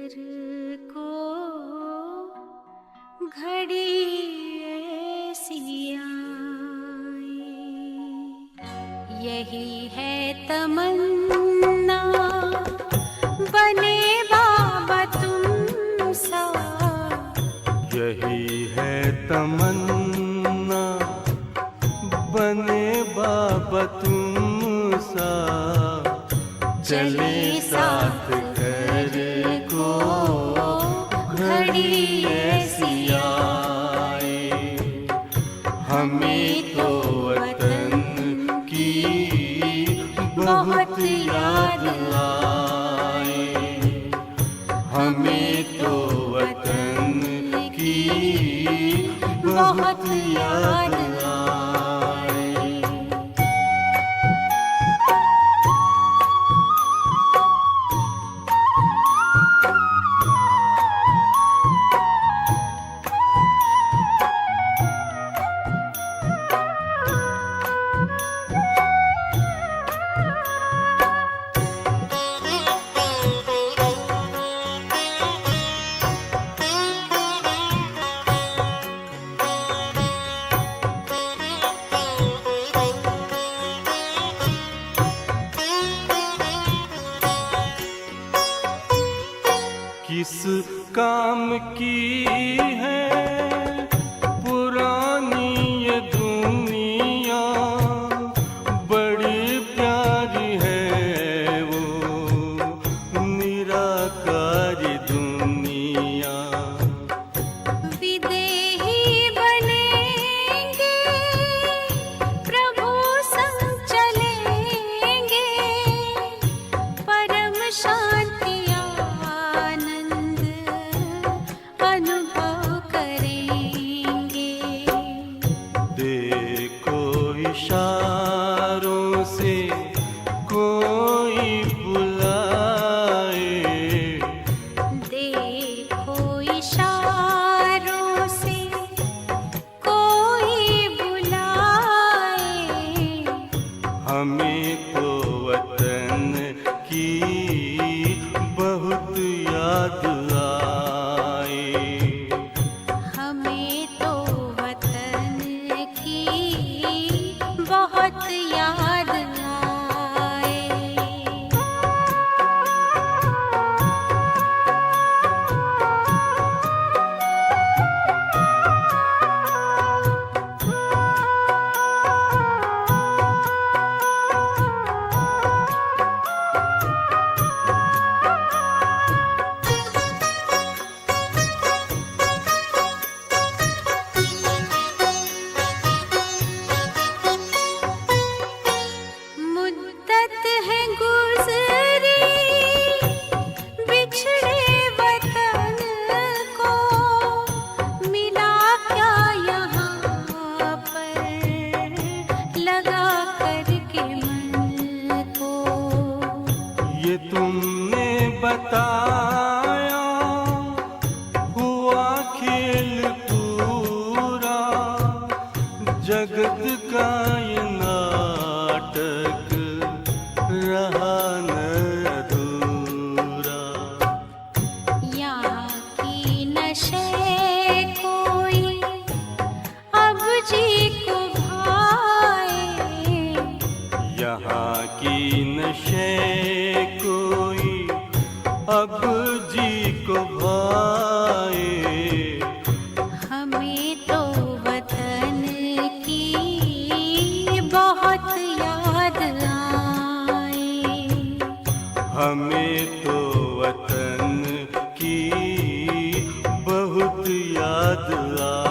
को घड़ी ऐसी आए, यही है तमन्ना बने बाबा तुम सा, यही है तमन्ना बने बाबा तुम सा, चले साथ घर को घड़ी ऐसी आए, हमें तो वतन की बहुत याद आए, हमें तो वतन की बहुत याद आए। किस काम की है पुरानी ये दुनिया, बड़ी प्यारी है वो निराकारी दुनिया। विदेही बनेंगे प्रभु संग चलेंगे, परम शांति इशारों से कोई बुलाए, देखो इशारों से कोई बुलाए, हमें तो वतन की बहुत याद आए, हमें तो वतन की बहुत याद आए। ये तुमने बताया हुआ खेल पूरा, जगत का ये नाटक रहा न अधूरा। यहाँ की नशे कोई अब जी को भाए, यहाँ की नशे कोई अब जी को भाए, हमें तो वतन की बहुत याद आए, हमें तो वतन की बहुत याद आए।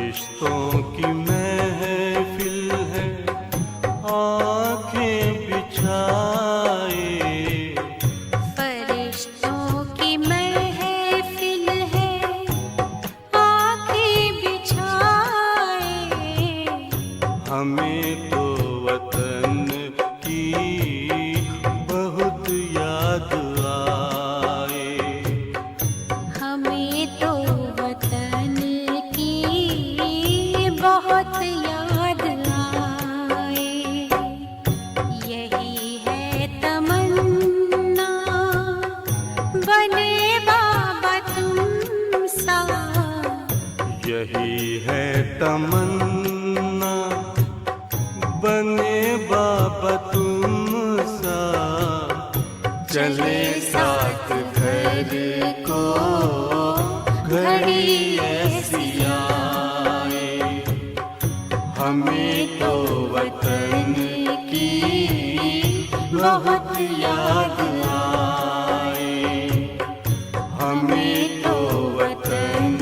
फरिश्तों की महफिल है आंखें बिछाए, फरिश्तों की महफिल है आंखें बिछाए, हमें तो वतन की बहुत याद आए। हमें तो वतन की बहुत याद आए। यही है तमन्ना बने बाबा तुम सा, यही है तमन्ना बने बाबा तुम सा, चले साथ घर को घड़ी ऐसी आए। हमें तो वतन की बहुत याद आए, हमें तो वतन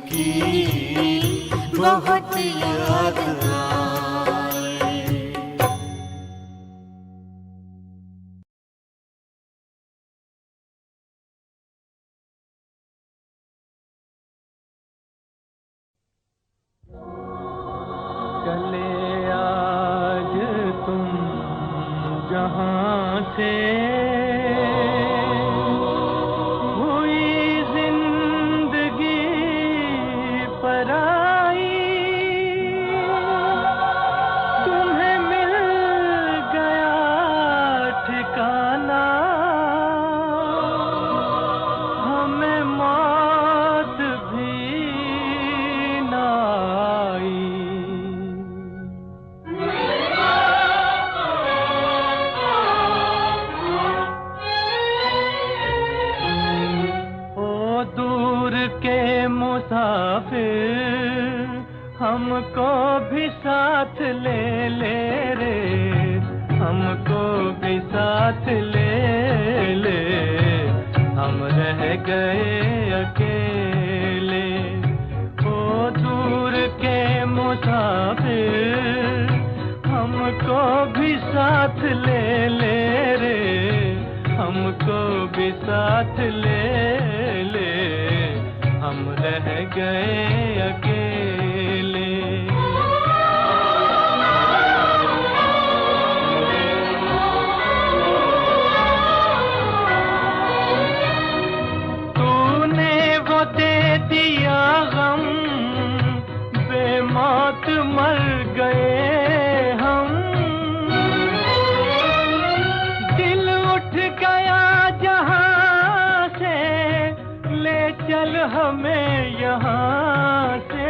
की बहुत याद आए। चले आज तुम जहां से, हुई जिंदगी पराई, तुम्हें मिल गया ठिकाना, हमें मौत भी ना आई। ओ दूर के मुसाफिर, हमको भी साथ ले ले रे, हमको भी साथ ले ले, हम रह गए अकेले। ओ दूर के मुसाफिर, हमको भी साथ ले ले रे, हमको भी साथ ले ले, हम रह गए अकेले। तूने वो दे दिया गम, बेमौत मर गए हम, दिल उठ गया जहां से, ले चल हमें यहाँ से,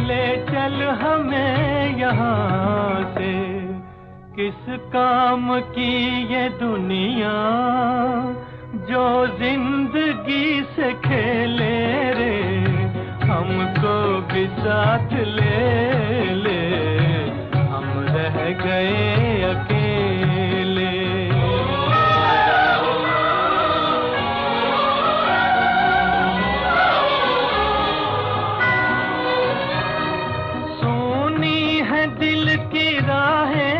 ले चल हमें यहाँ से। किस काम की ये दुनिया जो जिंदगी से खेले रे, हमको भी साथ ले ले, हम रह गए अकेले। सोनी है दिल की राहें,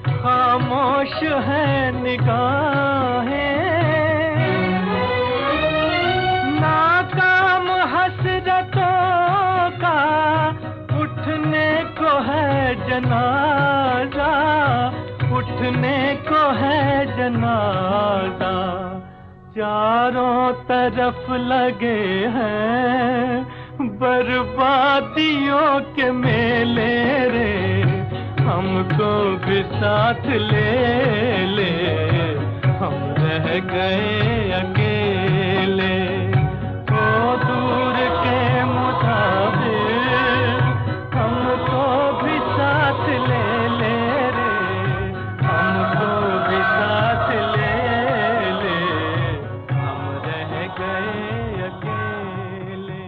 खामोश है निगाहें, नाकाम हसरतों का उठने को है जनाजा, उठने को है जनाजा। चारों तरफ लगे हैं बर्बादियों के मेले रे, हमको भी साथ ले ले, हम रह गए अकेले। ओ दूर के मुसाफिर, हमको भी साथ ले ले रे, हमको भी साथ ले ले, हम रह गए अकेले।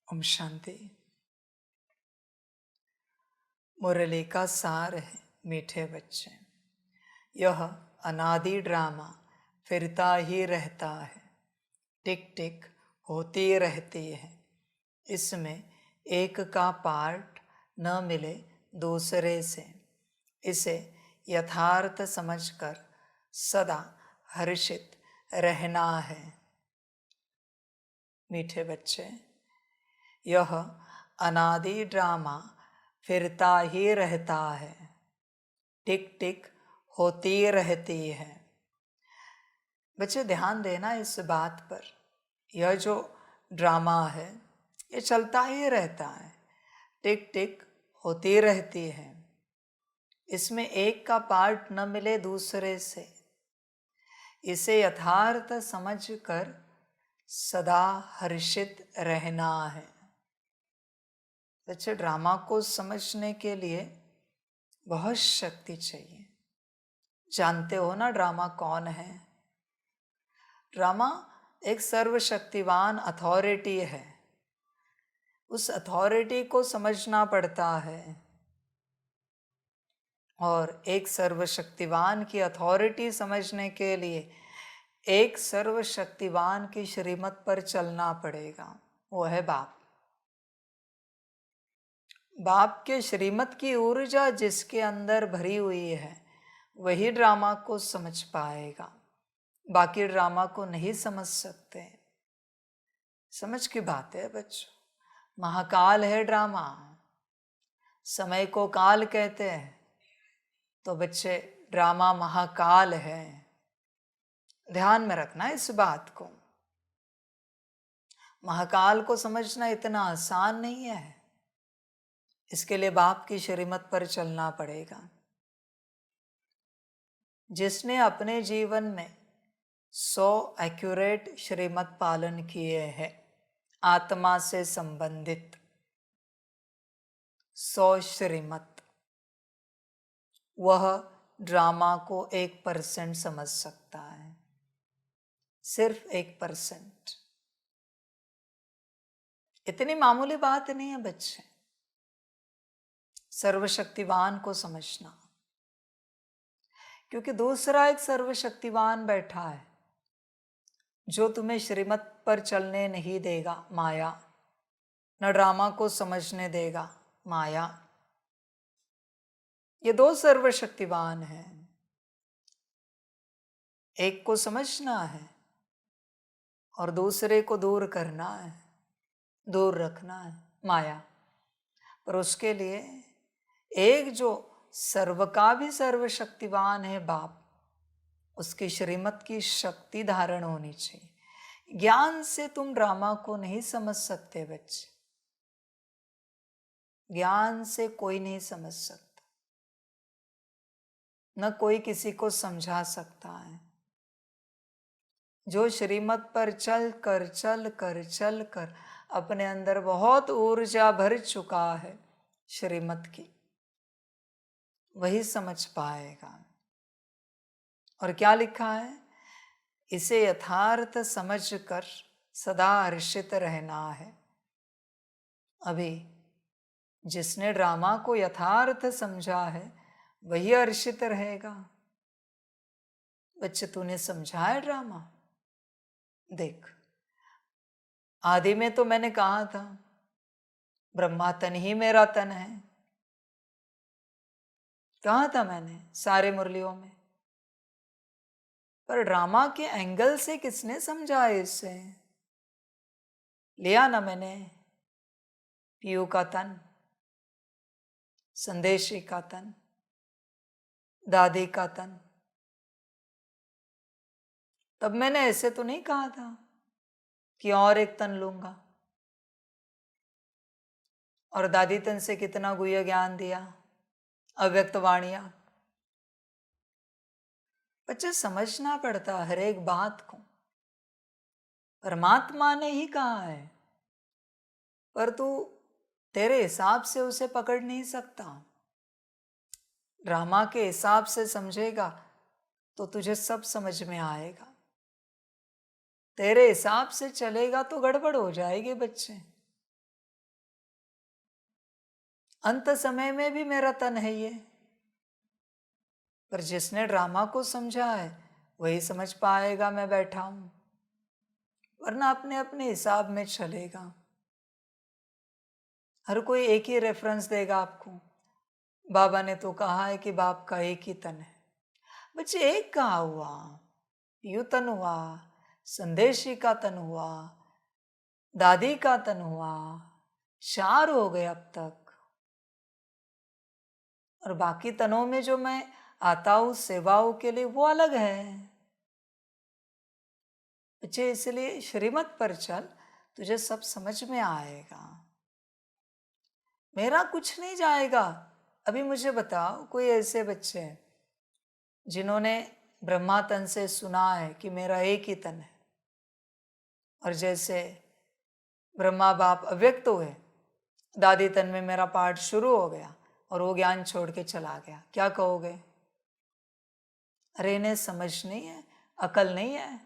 ओम शांति। मुरली का सार है मीठे बच्चे, यह अनादि ड्रामा फिरता ही रहता है, टिक टिक होती रहती है। इसमें एक का पार्ट न मिले दूसरे से, इसे यथार्थ समझकर सदा हर्षित रहना है। मीठे बच्चे, यह अनादि ड्रामा फिरता ही रहता है, टिक टिक होती रहती है। बच्चे ध्यान देना इस बात पर, यह जो ड्रामा है ये चलता ही रहता है, टिक टिक होती रहती है। इसमें एक का पार्ट न मिले दूसरे से, इसे यथार्थ समझकर सदा हर्षित रहना है। बच्चे ड्रामा को समझने के लिए बहुत शक्ति चाहिए। जानते हो ना ड्रामा कौन है? ड्रामा एक सर्वशक्तिवान अथॉरिटी है। उस अथॉरिटी को समझना पड़ता है, और एक सर्वशक्तिवान की अथॉरिटी समझने के लिए एक सर्वशक्तिवान की श्रीमत पर चलना पड़ेगा। वो है बाप। बाप के श्रीमत की ऊर्जा जिसके अंदर भरी हुई है वही ड्रामा को समझ पाएगा, बाकी ड्रामा को नहीं समझ सकते। समझ की बात है बच्चों, महाकाल है ड्रामा। समय को काल कहते हैं, तो बच्चे ड्रामा महाकाल है। ध्यान में रखना इस बात को। महाकाल को समझना इतना आसान नहीं है, इसके लिए बाप की श्रीमत पर चलना पड़ेगा। जिसने अपने जीवन में 100 एक्यूरेट श्रीमत पालन किए हैं, आत्मा से संबंधित 100 श्रीमत, वह ड्रामा को 1% समझ सकता है, सिर्फ 1%। इतनी मामूली बात नहीं है बच्चे, सर्वशक्तिवान को समझना। क्योंकि दूसरा एक सर्वशक्तिवान बैठा है जो तुम्हें श्रीमत पर चलने नहीं देगा, माया। न ड्रामा को समझने देगा, माया। ये 2 सर्वशक्तिवान हैं। एक को समझना है और दूसरे को दूर करना है, दूर रखना है, माया। पर उसके लिए एक जो सर्व का भी सर्वशक्तिवान है बाप, उसकी श्रीमत की शक्ति धारण होनी चाहिए। ज्ञान से तुम ड्रामा को नहीं समझ सकते बच्चे, ज्ञान से कोई नहीं समझ सकता, न कोई किसी को समझा सकता है। जो श्रीमत पर चल कर अपने अंदर बहुत ऊर्जा भर चुका है श्रीमत की, वही समझ पाएगा। और क्या लिखा है? इसे यथार्थ समझकर सदा हर्षित रहना है। अभी जिसने ड्रामा को यथार्थ समझा है वही हर्षित रहेगा। बच्चे तूने समझा है ड्रामा? देख, आदि में तो मैंने कहा था ब्रह्मा तन ही मेरा तन है, कहा था मैंने सारे मुरलियों में। पर ड्रामा के एंगल से किसने समझा है? इससे लिया ना मैंने पीयू का तन, संदेशी का तन, दादी का तन। तब मैंने ऐसे तो नहीं कहा था कि और एक तन लूंगा। और दादी तन से कितना गुह्य ज्ञान दिया, अव्यक्त वाणियां। बच्चे समझना पड़ता हर एक बात को। परमात्मा ने ही कहा है, पर तू तेरे हिसाब से उसे पकड़ नहीं सकता। ड्रामा के हिसाब से समझेगा तो तुझे सब समझ में आएगा। तेरे हिसाब से चलेगा तो गड़बड़ हो जाएगी बच्चे। अंत समय में भी मेरा तन है ये। पर जिसने ड्रामा को समझा है वही समझ पाएगा मैं बैठा हूं, वरना अपने अपने हिसाब में चलेगा। हर कोई एक ही रेफरेंस देगा आपको। बाबा ने तो कहा है कि बाप का एक ही तन है। बच्चे एक कहाँ हुआ, यू तन हुआ, संदेशी का तन हुआ, दादी का तन हुआ, 4 हो गए अब तक। और बाकी तनों में जो मैं आता हूं सेवाओं के लिए वो अलग है। बच्चे इसलिए श्रीमत पर चल, तुझे सब समझ में आएगा। मेरा कुछ नहीं जाएगा। अभी मुझे बताओ कोई ऐसे बच्चे हैं जिन्होंने ब्रह्मा तन से सुना है कि मेरा एक ही तन है, और जैसे ब्रह्मा बाप अव्यक्त हुए, दादी तन में मेरा पाठ शुरू हो गया और वो ज्ञान छोड़ के चला गया, क्या कहोगे? अरे इन्हें समझ नहीं है, अकल नहीं है,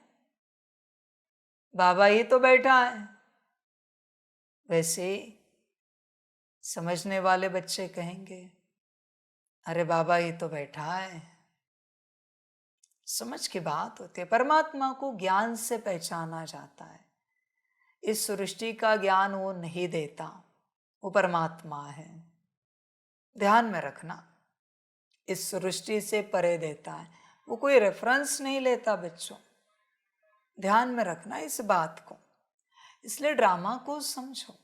बाबा ही तो बैठा है। वैसे समझने वाले बच्चे कहेंगे अरे बाबा ही तो बैठा है। समझ की बात होती है। परमात्मा को ज्ञान से पहचाना जाता है। इस सृष्टि का ज्ञान वो नहीं देता, वो परमात्मा है। ध्यान में रखना, इस सृष्टि से परे देता है, वो कोई रेफरेंस नहीं लेता बच्चों। ध्यान में रखना इस बात को। इसलिए ड्रामा को समझो।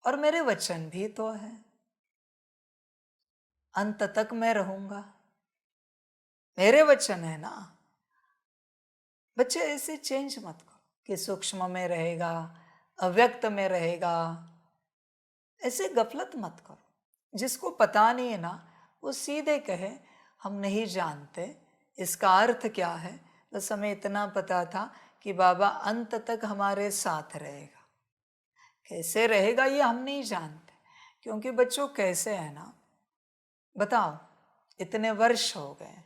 और मेरे वचन भी तो है, अंत तक मैं रहूंगा, मेरे वचन है ना। बच्चे ऐसे चेंज मत करो कि सूक्ष्म में रहेगा, अव्यक्त में रहेगा, ऐसे गफलत मत करो। जिसको पता नहीं है ना वो सीधे कहे हम नहीं जानते इसका अर्थ क्या है, बस हमें इतना पता था कि बाबा अंत तक हमारे साथ रहेगा। कैसे रहेगा ये हम नहीं जानते, क्योंकि बच्चों कैसे है ना, बताओ इतने वर्ष हो गए,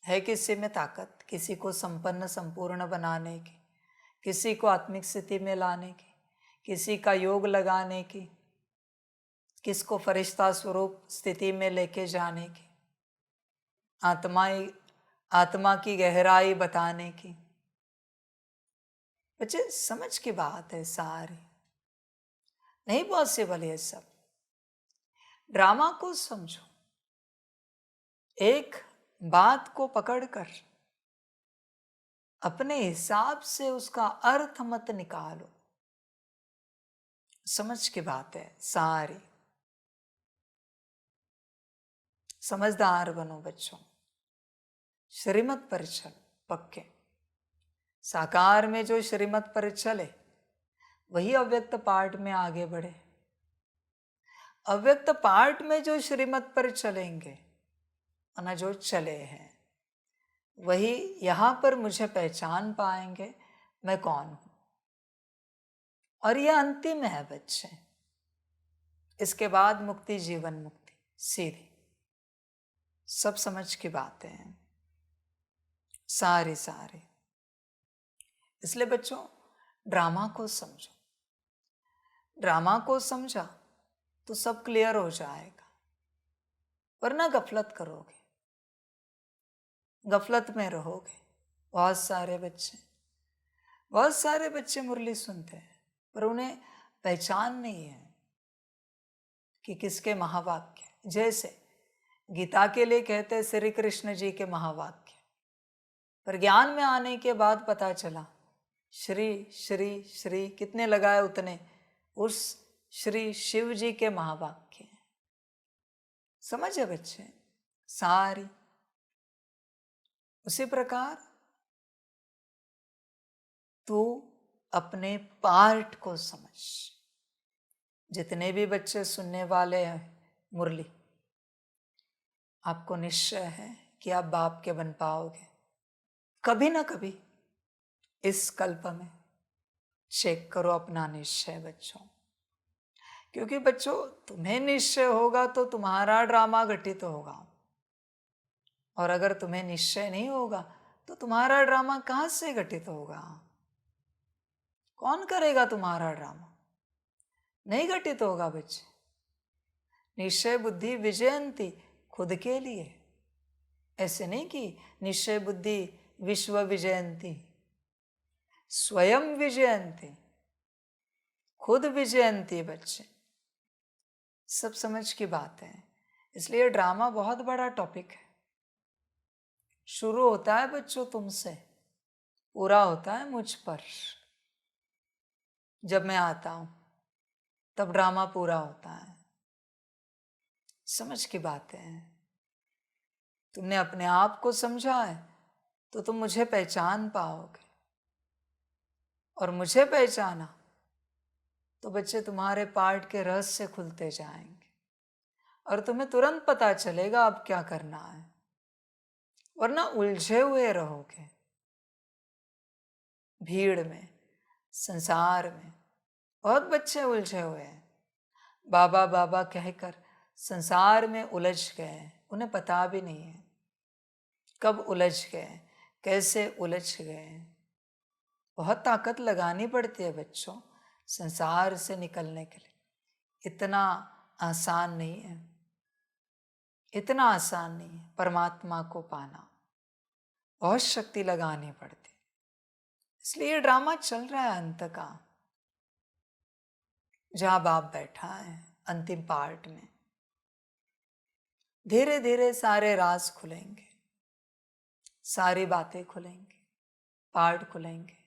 है किसी में ताकत किसी को संपन्न संपूर्ण बनाने की, किसी को आत्मिक स्थिति में लाने की, किसी का योग लगाने की, किसको फरिश्ता स्वरूप स्थिति में लेके जाने की, आत्मा की गहराई बताने की। बच्चे समझ की बात है सारी, नहीं पॉसिबल ये सब। ड्रामा को समझो, एक बात को पकड़कर अपने हिसाब से उसका अर्थ मत निकालो। समझ की बात है सारी। समझदार बनो बच्चों, श्रीमत पर चल पक्के। साकार में जो श्रीमत पर चले वही अव्यक्त पाठ में आगे बढ़े। अव्यक्त पाठ में जो श्रीमत पर चलेंगे और जो चले हैं वही यहां पर मुझे पहचान पाएंगे मैं कौन हूं। और यह अंतिम है बच्चे, इसके बाद मुक्ति, जीवन मुक्ति सीधी। सब समझ की बातें हैं सारी सारी। इसलिए बच्चों ड्रामा को समझो। ड्रामा को समझा तो सब क्लियर हो जाएगा, वरना गफलत करोगे, गफलत में रहोगे। बहुत सारे बच्चे मुरली सुनते हैं पर उन्हें पहचान नहीं है कि किसके महावाक्य। जैसे गीता के लिए कहते हैं श्री कृष्ण जी के महावाक्य, पर ज्ञान में आने के बाद पता चला श्री श्री श्री कितने लगाए उतने उस श्री शिव जी के महावाक्य हैं। समझे बच्चे सारी। उसी प्रकार तू अपने पार्ट को समझ। जितने भी बच्चे सुनने वाले हैं मुरली, आपको निश्चय है कि आप बाप के बन पाओगे कभी ना कभी इस कल्प में। चेक करो अपना निश्चय बच्चों, क्योंकि बच्चों तुम्हें निश्चय होगा तो तुम्हारा ड्रामा घटित होगा, और अगर तुम्हें निश्चय नहीं होगा तो तुम्हारा ड्रामा कहां से घटित होगा? कौन करेगा तुम्हारा ड्रामा? नहीं घटित होगा बच्चे। निश्चय बुद्धि विजयंती, खुद के लिए, ऐसे नहीं कि निश्चय बुद्धि विश्व विजयंती, स्वयं विजयंती, खुद विजयंती बच्चे। सब समझ की बात है। इसलिए ड्रामा बहुत बड़ा टॉपिक है। शुरू होता है बच्चों तुमसे, पूरा होता है मुझ पर। जब मैं आता हूं तब ड्रामा पूरा होता है। समझ की बात है। तुमने अपने आप को समझा है तो तुम मुझे पहचान पाओगे, और मुझे पहचाना तो बच्चे तुम्हारे पार्ट के रहस्य खुलते जाएंगे और तुम्हें तुरंत पता चलेगा अब क्या करना है, वरना उलझे हुए रहोगे भीड़ में, संसार में। बहुत बच्चे उलझे हुए हैं, बाबा बाबा कहकर संसार में उलझ गए, उन्हें पता भी नहीं है कब उलझ गए, कैसे उलझ गए। बहुत ताकत लगानी पड़ती है बच्चों संसार से निकलने के लिए। इतना आसान नहीं है, इतना आसान नहीं है परमात्मा को पाना। बहुत शक्ति लगानी पड़ती है। इसलिए ड्रामा चल रहा है अंत का, जहां बाप बैठा है अंतिम पार्ट में। धीरे धीरे सारे राज खुलेंगे, सारी बातें खुलेंगी, पार्ट खुलेंगे।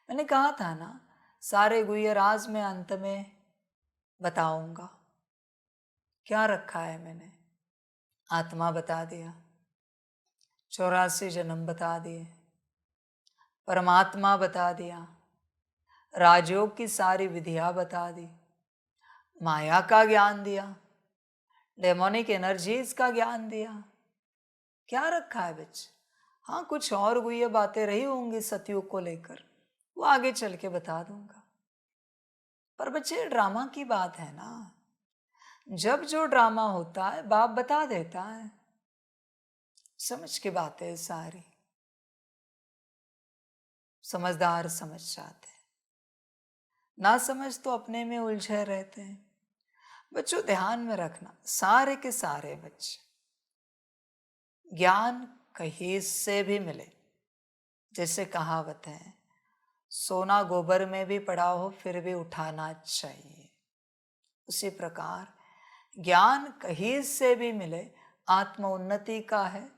मैंने कहा था ना, सारे गुह्य राज में अंत में बताऊंगा। क्या रखा है मैंने? आत्मा बता दिया, 84 जन्म बता दिए, परमात्मा बता दिया, राजयोग की सारी विधियां बता दी, माया का ज्ञान दिया, डेमोनिक एनर्जीज का ज्ञान दिया। क्या रखा है बच्चे? हाँ, कुछ और गुह्य बातें रही होंगी सतयुग को लेकर, वो आगे चल के बता दूंगा। पर बच्चे ड्रामा की बात है ना, जब जो ड्रामा होता है बाप बता देता है। समझ की बात है सारी, समझदार समझ जाते हैं, ना समझ तो अपने में उलझे रहते हैं। बच्चों ध्यान में रखना, सारे के सारे बच्चे ज्ञान कहीं से भी मिले, जैसे कहावत है, सोना गोबर में भी पड़ा हो फिर भी उठाना चाहिए। उसी प्रकार ज्ञान कहीं से भी मिले, आत्म उन्नति का है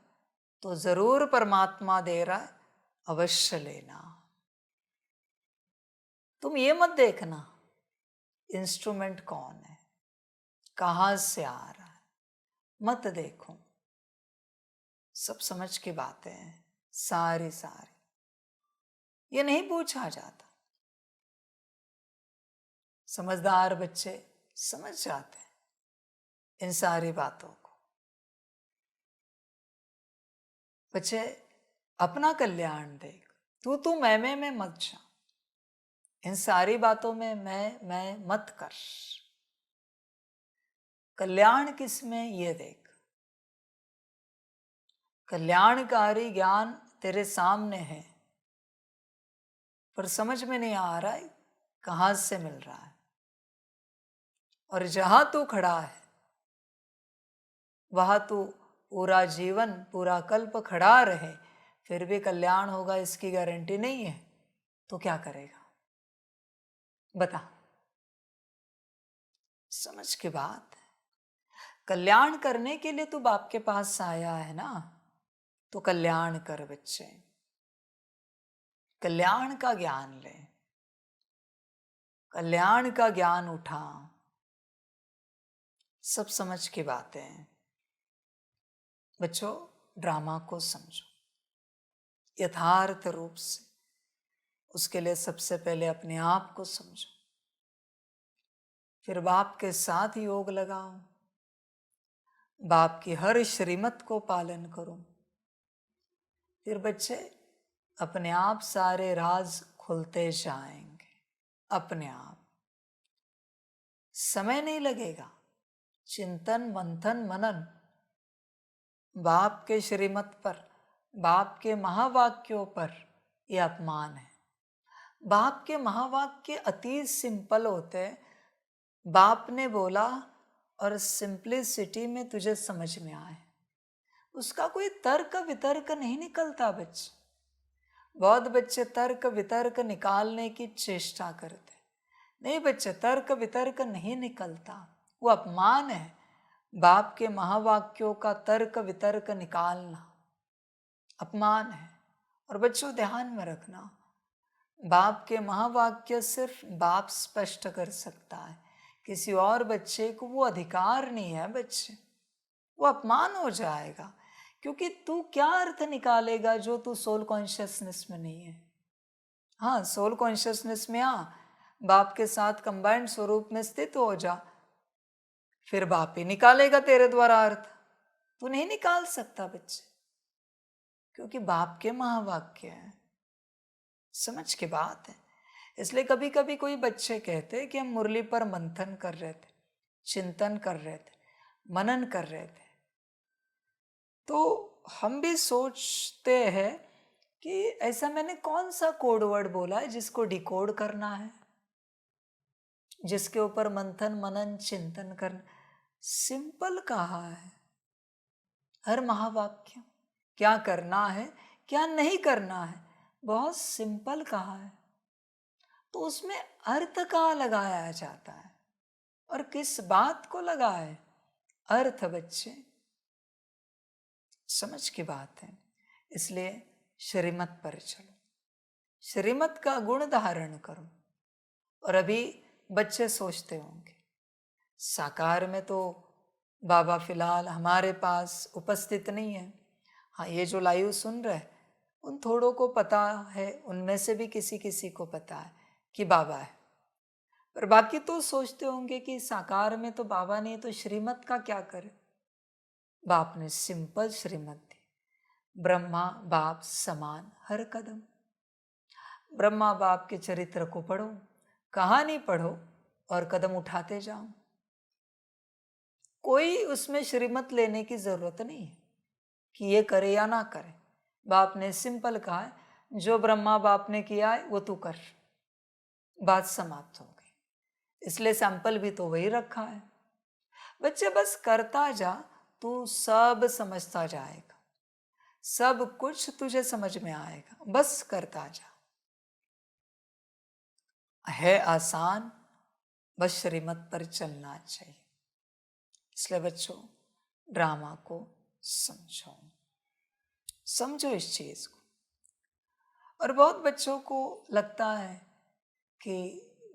तो जरूर परमात्मा दे रहा है, अवश्य लेना। तुम ये मत देखना इंस्ट्रूमेंट कौन है, कहां से आ रहा है, मत देखो। सब समझ की बातें हैं सारी सारी, ये नहीं पूछा जाता। समझदार बच्चे समझ जाते हैं इन सारी बातों को। बच्चे अपना कल्याण देख, तू मैं मत जा। इन सारी बातों में मैं मत कर। कल्याण किसमें ये देख। कल्याणकारी ज्ञान तेरे सामने है, पर समझ में नहीं आ रहा है कहां से मिल रहा है। और जहां तू खड़ा है वहां तू पूरा जीवन पूरा कल्प खड़ा रहे, फिर भी कल्याण होगा इसकी गारंटी नहीं है, तो क्या करेगा बता। समझ की बात है। कल्याण करने के लिए तू बाप के पास आया है ना, तो कल्याण कर बच्चे, कल्याण का ज्ञान ले, कल्याण का ज्ञान उठा। सब समझ की बातें हैं बच्चों। ड्रामा को समझो यथार्थ रूप से। उसके लिए सबसे पहले अपने आप को समझो, फिर बाप के साथ योग लगाओ, बाप की हर श्रीमत को पालन करो। फिर बच्चे अपने आप सारे राज खुलते जाएंगे अपने आप। समय नहीं लगेगा। चिंतन मंथन मनन बाप के श्रीमत पर, बाप के महावाक्यों पर, यह अपमान है। बाप के महावाक्य अति सिंपल होते हैं, बाप ने बोला और सिंप्लिसिटी में तुझे समझ में आए, उसका कोई तर्क वितर्क नहीं निकलता बच्चे। बहुत बच्चे तर्क वितर्क निकालने की चेष्टा करते, नहीं बच्चे, तर्क वितर्क नहीं निकलता, वो अपमान है। बाप के महावाक्यों का तर्क वितर्क निकालना अपमान है। और बच्चों ध्यान में रखना, बाप के महावाक्य सिर्फ बाप स्पष्ट कर सकता है, किसी और बच्चे को वो अधिकार नहीं है बच्चे, वो अपमान हो जाएगा। क्योंकि तू क्या अर्थ निकालेगा जो तू सोल कॉन्शियसनेस में नहीं है। हाँ, सोल कॉन्शियसनेस में आ, बाप के साथ कंबाइंड स्वरूप में स्थित हो जा, फिर बाप ही निकालेगा तेरे द्वारा अर्थ। तू नहीं निकाल सकता बच्चे, क्योंकि बाप के महावाक्य है। समझ की बात है। इसलिए कभी कभी कोई बच्चे कहते कि हम मुरली पर मंथन कर रहे थे, चिंतन कर रहे थे, मनन कर रहे थे, तो हम भी सोचते हैं कि ऐसा मैंने कौन सा कोड वर्ड बोला है जिसको डिकोड करना है, जिसके ऊपर मंथन मनन चिंतन करना। सिंपल कहा है हर महावाक्य, क्या करना है क्या नहीं करना है, बहुत सिंपल कहा है। तो उसमें अर्थ कहाँ लगाया जाता है और किस बात को लगा है अर्थ बच्चे, समझ की बात है। इसलिए श्रीमत पर चलो, श्रीमत का गुण धारण करो। और अभी बच्चे सोचते होंगे साकार में तो बाबा फिलहाल हमारे पास उपस्थित नहीं है। हाँ, ये जो लाइव सुन रहे उन थोड़ों को पता है, उनमें से भी किसी किसी को पता है कि बाबा है, पर बाकी तो सोचते होंगे कि साकार में तो बाबा नहीं, तो श्रीमत का क्या करे। बाप ने सिंपल श्रीमत दी, ब्रह्मा बाप समान हर कदम। ब्रह्मा बाप के चरित्र को पढ़ो, कहानी पढ़ो और कदम उठाते जाओ। कोई उसमें श्रीमत लेने की जरूरत नहीं है कि ये करे या ना करे। बाप ने सिंपल कहा है, जो ब्रह्मा बाप ने किया है वो तू कर, बात समाप्त हो गई। इसलिए सैंपल भी तो वही रखा है। बच्चे बस करता जा, तू सब समझता जाएगा, सब कुछ तुझे समझ में आएगा, बस करता जा। है आसान, बस श्रीमत पर चलना चाहिए। इसलिए बच्चों ड्रामा को समझो, समझो इस चीज को। और बहुत बच्चों को लगता है कि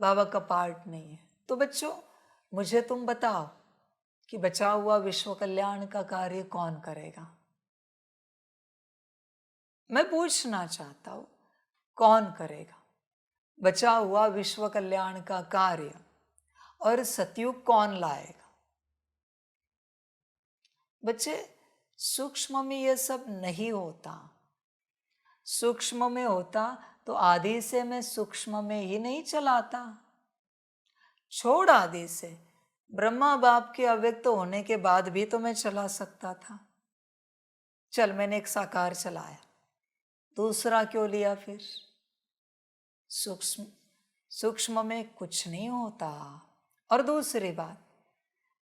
बाबा का पार्ट नहीं है, तो बच्चों मुझे तुम बताओ कि बचा हुआ विश्व कल्याण का कार्य कौन करेगा। मैं पूछना चाहता हूं कौन करेगा बचा हुआ विश्व कल्याण का कार्य, और सतयुग कौन लाएगा। बच्चे सूक्ष्म में यह सब नहीं होता, सूक्ष्म में होता तो आदि से मैं सूक्ष्म में ही नहीं चलाता। छोड़ आदि से, ब्रह्मा बाप के अव्यक्त होने के बाद भी तो मैं चला सकता था। चल मैंने एक साकार चलाया, दूसरा क्यों लिया फिर। सूक्ष्म में कुछ नहीं होता। और दूसरी बात,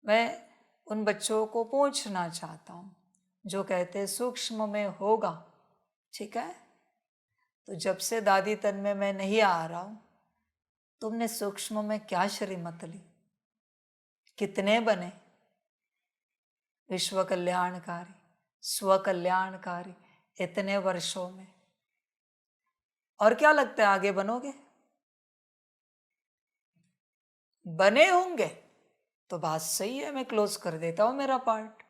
मैं उन बच्चों को पूछना चाहता हूं जो कहते सूक्ष्म में होगा, ठीक है, तो जब से दादी तन में मैं नहीं आ रहा हूं, तुमने सूक्ष्म में क्या श्रीमत ली, कितने बने विश्व कल्याणकारी स्व कल्याणकारी इतने वर्षों में, और क्या लगता है आगे बनोगे, बने होंगे तो बात सही है, मैं क्लोज कर देता हूं मेरा पार्ट,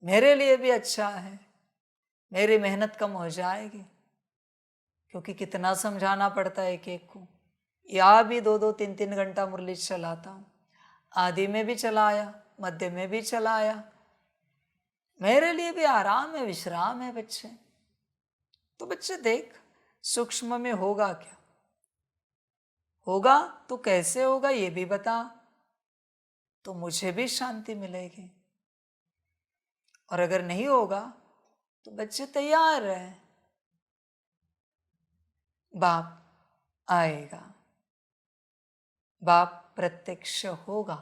मेरे लिए भी अच्छा है, मेरी मेहनत कम हो जाएगी। क्योंकि कितना समझाना पड़ता है एक एक को, या भी 2-2 3-3 घंटा मुरली चलाता हूं, आदि में भी चलाया, मध्य में भी चलाया, मेरे लिए भी आराम है, विश्राम है बच्चे। तो बच्चे देख सूक्ष्म में होगा क्या, होगा तो कैसे होगा ये भी बता, तो मुझे भी शांति मिलेगी। और अगर नहीं होगा तो बच्चे तैयार रहे, बाप आएगा, बाप प्रत्यक्ष होगा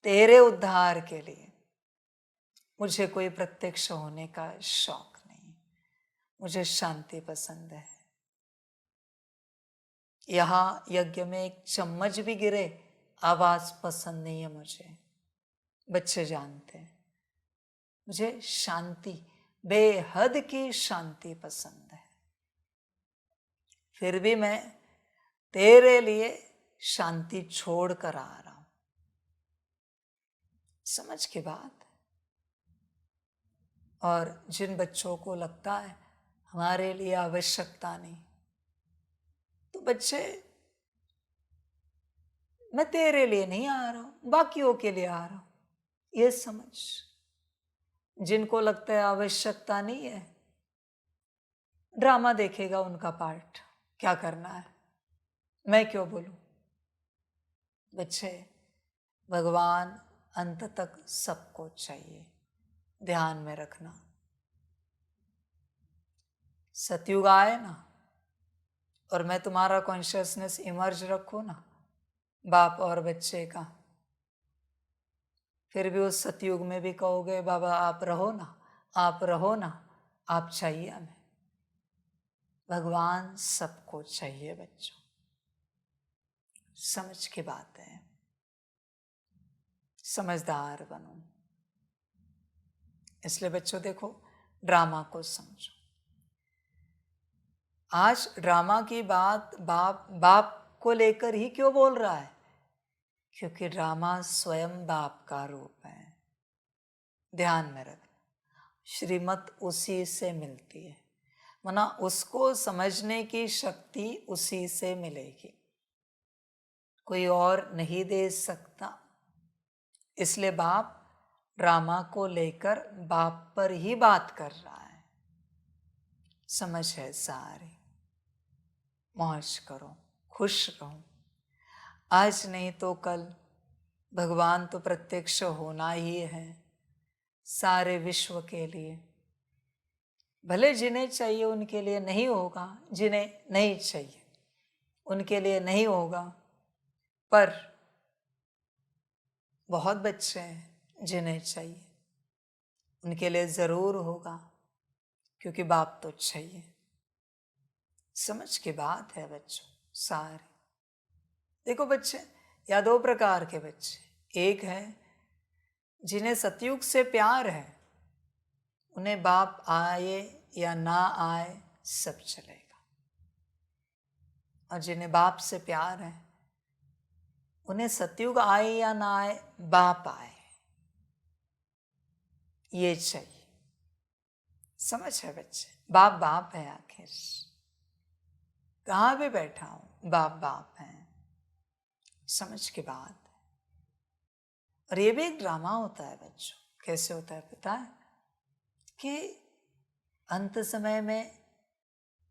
तेरे उद्धार के लिए। मुझे कोई प्रत्यक्ष होने का शौक नहीं, मुझे शांति पसंद है। यहाँ यज्ञ में एक चम्मच भी गिरे आवाज पसंद नहीं है मुझे। बच्चे जानते हैं मुझे शांति, बेहद की शांति पसंद है। फिर भी मैं तेरे लिए शांति छोड़ कर आ रहा हूं। समझ की बात। और जिन बच्चों को लगता है हमारे लिए आवश्यकता नहीं, तो बच्चे, मैं तेरे लिए नहीं आ रहा हूं, बाकियों के लिए आ रहा हूं, ये समझ। जिनको लगता है आवश्यकता नहीं है, ड्रामा देखेगा उनका पार्ट, क्या करना है, मैं क्यों बोलूं। बच्चे, भगवान अंत तक सबको चाहिए, ध्यान में रखना। सतयुग आए ना, और मैं तुम्हारा कॉन्शियसनेस इमर्ज रखूं ना बाप और बच्चे का, फिर भी उस सतयुग में भी कहोगे बाबा आप रहो ना, आप रहो ना, आप चाहिए हमें। भगवान सबको चाहिए बच्चों, समझ की बात है, समझदार बनो। इसलिए बच्चों देखो, ड्रामा को समझो। आज ड्रामा की बात बाप को लेकर ही क्यों बोल रहा है? क्योंकि ड्रामा स्वयं बाप का रूप है। ध्यान में रखना, श्रीमत उसी से मिलती है, मना उसको समझने की शक्ति उसी से मिलेगी, कोई और नहीं दे सकता। इसलिए बाप ड्रामा को लेकर बाप पर ही बात कर रहा है। समझ है सारी, मौज करो, खुश रहो। आज नहीं तो कल भगवान तो प्रत्यक्ष होना ही है सारे विश्व के लिए। भले जिन्हें चाहिए उनके लिए नहीं होगा, जिन्हें नहीं चाहिए उनके लिए नहीं होगा, पर बहुत बच्चे हैं जिन्हें चाहिए, उनके लिए जरूर होगा, क्योंकि बाप तो चाहिए। समझ की बात है बच्चों सारे। देखो बच्चे, या दो प्रकार के बच्चे, एक है जिन्हें सतयुग से प्यार है, उन्हें बाप आए या ना आए सब चलेगा। और जिन्हें बाप से प्यार है, उन्हें सतयुग आए या ना आए, बाप आए ये चाहिए। समझ है बच्चे, बाप बाप है, आखिर कहाँ भी बैठा हूं बाप बाप है। समझ की बात है। और ये भी एक ड्रामा होता है बच्चों। कैसे होता है पता है? कि अंत समय में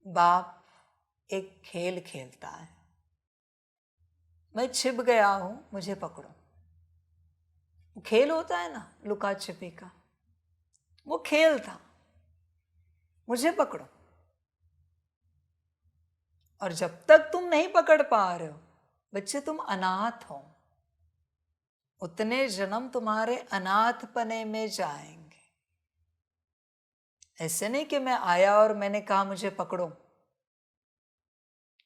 बाप एक खेल खेलता है, मैं छिप गया हूं मुझे पकड़ो। खेल होता है ना लुका छिपी का, वो खेल था, मुझे पकड़ो। और जब तक तुम नहीं पकड़ पा रहे हो बच्चे, तुम अनाथ हो, उतने जन्म तुम्हारे अनाथपने में जाएंगे। ऐसे नहीं कि मैं आया और मैंने कहा मुझे पकड़ो।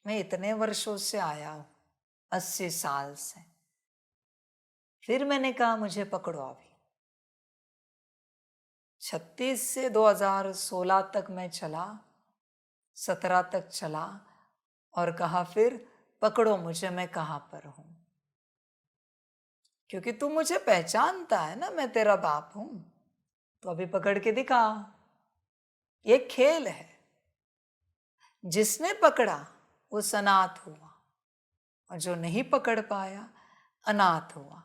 मैं इतने वर्षों से आया हूं, 80 साल से, फिर मैंने कहा मुझे पकड़ो। अभी 36 से 2016 तक मैं चला, 17 तक चला और कहा फिर पकड़ो मुझे, मैं कहां पर हूं। क्योंकि तू मुझे पहचानता है ना, मैं तेरा बाप हूं, तो अभी पकड़ के दिखा। ये खेल है, जिसने पकड़ा वो अनाथ हुआ, और जो नहीं पकड़ पाया अनाथ हुआ।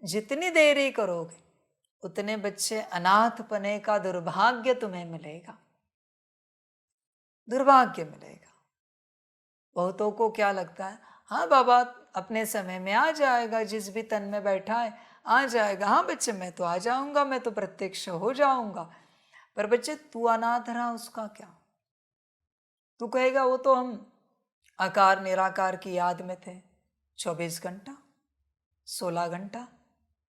जितनी देरी करोगे उतने बच्चे अनाथपने का दुर्भाग्य तुम्हें मिलेगा, दुर्भाग्य मिलेगा। बहुतों को क्या लगता है, हाँ बाबा अपने समय में आ जाएगा, जिस भी तन में बैठा है आ जाएगा। हाँ बच्चे मैं तो आ जाऊंगा, मैं तो प्रत्यक्ष हो जाऊंगा। पर बच्चे तू अनाथ रहा, उसका क्या? तू कहेगा वो तो हम आकार निराकार की याद में थे, 24 घंटा, 16 घंटा,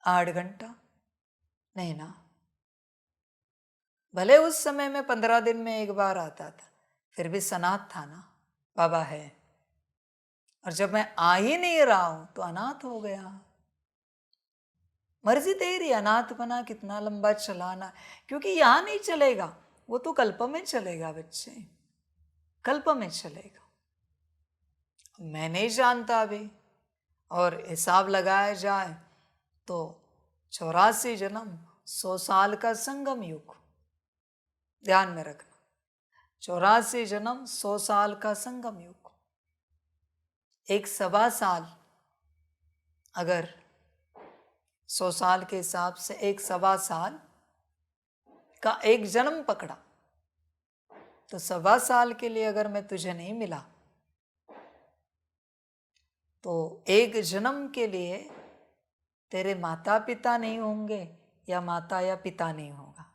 8 घंटा? नहीं ना। भले उस समय में 15 दिन में एक बार आता था, फिर भी सनाथ था ना, बाबा है। और जब मैं आ ही नहीं रहा हूं तो अनाथ हो गया। मर्जी तेरी, अनाथ बना कितना लंबा चलाना, क्योंकि यहां नहीं चलेगा, वो तो कल्प में चलेगा बच्चे, कल्प में चलेगा। मैं नहीं जानता अभी, और हिसाब लगाया जाए तो 84 जन्म 100 साल का संगम युग, ध्यान में रखना। 84 जन्म 100 साल का संगम युग। एक 1.25 साल, अगर 100 साल के हिसाब से एक 1.25 साल का एक जन्म पकड़ा, तो 1.25 साल के लिए अगर मैं तुझे नहीं मिला, तो एक जन्म के लिए तेरे माता पिता नहीं होंगे, या माता या पिता नहीं होगा,